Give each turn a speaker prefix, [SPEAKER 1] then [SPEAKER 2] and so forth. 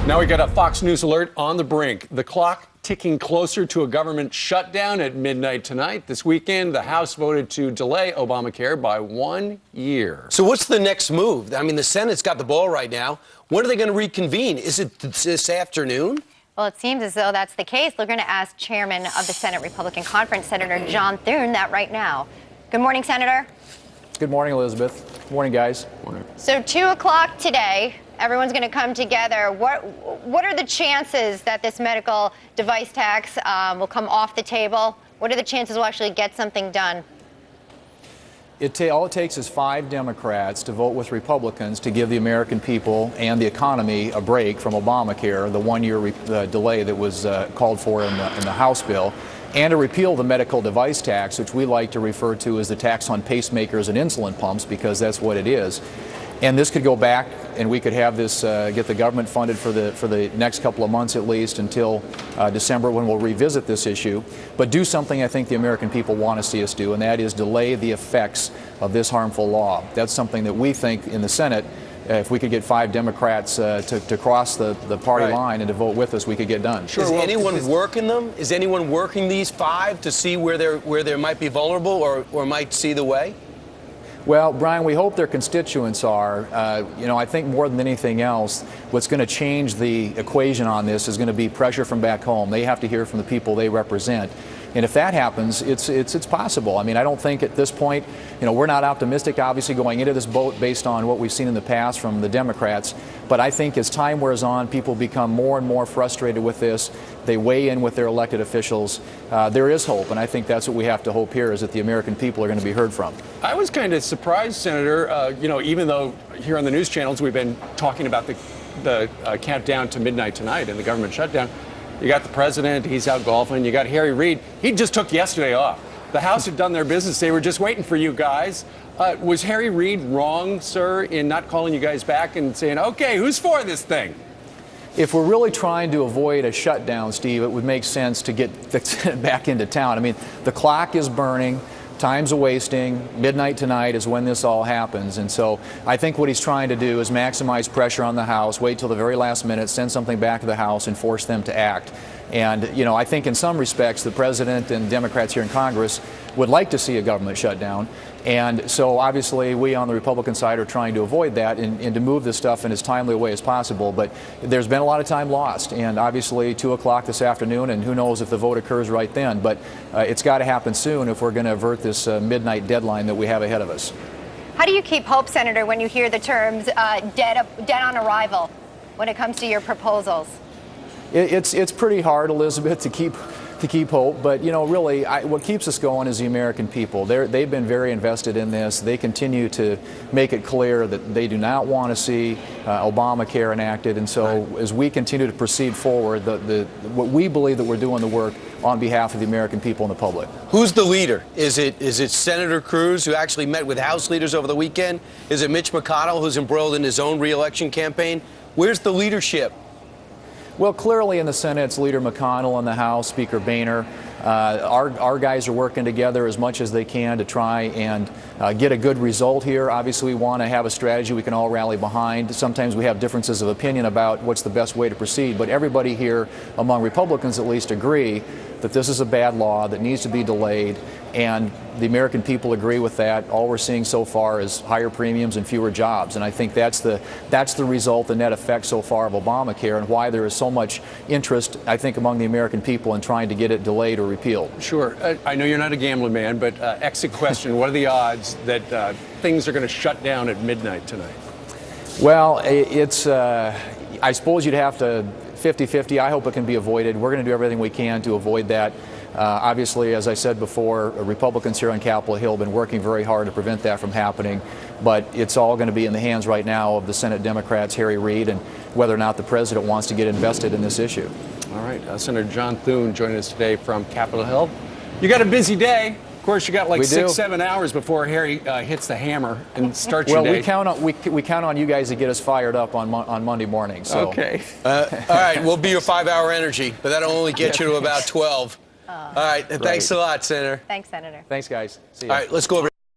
[SPEAKER 1] Now we got a Fox News alert on the brink. The clock ticking closer to a government shutdown at midnight tonight. This weekend, the House voted to delay Obamacare by 1 year.
[SPEAKER 2] So what's the next move? I mean, the Senate's got the ball right now. When are they going to reconvene? Is it this afternoon?
[SPEAKER 3] Well, it seems as though that's the case. We're going to ask Chairman of the Senate Republican Conference, Senator John Thune, that right now. Good morning, Senator.
[SPEAKER 4] Good morning, Elizabeth. Good morning, guys.
[SPEAKER 1] Morning.
[SPEAKER 3] So 2 o'clock today, everyone's going to come together. What are the chances that this medical device tax will come off the table? What are the chances we'll actually get something done?
[SPEAKER 4] All it takes is 5 Democrats to vote with Republicans to give the American people and the economy a break from Obamacare, the 1-year delay that was called for in the House bill, and to repeal the medical device tax, which we like to refer to as the tax on pacemakers and insulin pumps, because that's what it is. And this could go back, and we could have this get the government funded for the next couple of months at least until December, when we'll revisit this issue. But do something I think the American people want to see us do, and that is delay the effects of this harmful law. That's something that we think in the Senate, if we could get 5 Democrats to cross the party line and to vote with us, we could get done.
[SPEAKER 2] Sure. Is anyone working them? Is anyone working these 5 to see where they might be vulnerable or might see the way?
[SPEAKER 4] Well, Brian, we hope their constituents are. I think more than anything else, what's going to change the equation on this is going to be pressure from back home. They have to hear from the people they represent. And if that happens, it's possible. I mean, I don't think at this point, we're not optimistic, obviously, going into this vote based on what we've seen in the past from the Democrats. But I think as time wears on, people become more and more frustrated with this. They weigh in with their elected officials. There is hope, and I think that's what we have to hope here, is that the American people are going to be heard from.
[SPEAKER 1] I was kind of surprised, Senator, even though here on the news channels we've been talking about the countdown to midnight tonight and the government shutdown. You got the president, he's out golfing. You got Harry Reid. He just took yesterday off. The House had done their business. They were just waiting for you guys. Was Harry Reid wrong, sir, in not calling you guys back and saying, okay, who's for this thing?
[SPEAKER 4] If we're really trying to avoid a shutdown, Steve, it would make sense to get the Senate back into town. I mean, the clock is burning. Time's a-wasting. Midnight tonight is when this all happens. And so I think what he's trying to do is maximize pressure on the House, wait till the very last minute, send something back to the House, and force them to act. And, I think in some respects the president and Democrats here in Congress would like to see a government shutdown. And so obviously we on the Republican side are trying to avoid that and to move this stuff in as timely a way as possible. But there's been a lot of time lost, and obviously 2 o'clock this afternoon, and who knows if the vote occurs right then. But it's got to happen soon if we're going to avert this midnight deadline that we have ahead of us.
[SPEAKER 3] How do you keep hope, Senator, when you hear the terms dead on arrival when it comes to your proposals?
[SPEAKER 4] It's pretty hard, Elizabeth, to keep hope, but really, what keeps us going is the American people. They've been very invested in this. They continue to make it clear that they do not want to see Obamacare enacted, and so as we continue to proceed forward, what we believe that we're doing the work on behalf of the American people and the public.
[SPEAKER 2] Who's the leader? Is it Senator Cruz, who actually met with House leaders over the weekend? Is it Mitch McConnell, who's embroiled in his own re-election campaign? Where's the leadership?
[SPEAKER 4] Well, clearly in the Senate, it's Leader McConnell, in the House, Speaker Boehner. Our guys are working together as much as they can to try and get a good result here. Obviously, we want to have a strategy we can all rally behind. Sometimes we have differences of opinion about what's the best way to proceed, but everybody here, among Republicans at least, agree that this is a bad law that needs to be delayed, and the American people agree with that. All we're seeing so far is higher premiums and fewer jobs, and I think that's the result, the net effect so far of Obamacare, and why there is so much interest, I think, among the American people in trying to get it delayed or repealed.
[SPEAKER 1] Sure. I know you're not a gambling man, but exit question, what are the odds that things are going to shut down at midnight tonight?
[SPEAKER 4] Well, I suppose you'd have to 50-50. I hope it can be avoided. We're going to do everything we can to avoid that. Obviously, as I said before, Republicans here on Capitol Hill have been working very hard to prevent that from happening. But it's all going to be in the hands right now of the Senate Democrats, Harry Reid, and whether or not the president wants to get invested in this issue.
[SPEAKER 1] All right. Senator John Thune joining us today from Capitol Hill. You got a busy day. Of course, you got like 6-7 hours before Harry hits the hammer and starts your day.
[SPEAKER 4] Well, we count on you guys to get us fired up on Monday morning. So.
[SPEAKER 1] Okay.
[SPEAKER 2] All right, we'll be your 5-hour energy, but that'll only get you to about 12. All right, thanks a lot, Senator.
[SPEAKER 3] Thanks, Senator.
[SPEAKER 4] Thanks, guys. See you.
[SPEAKER 2] All right, let's go over.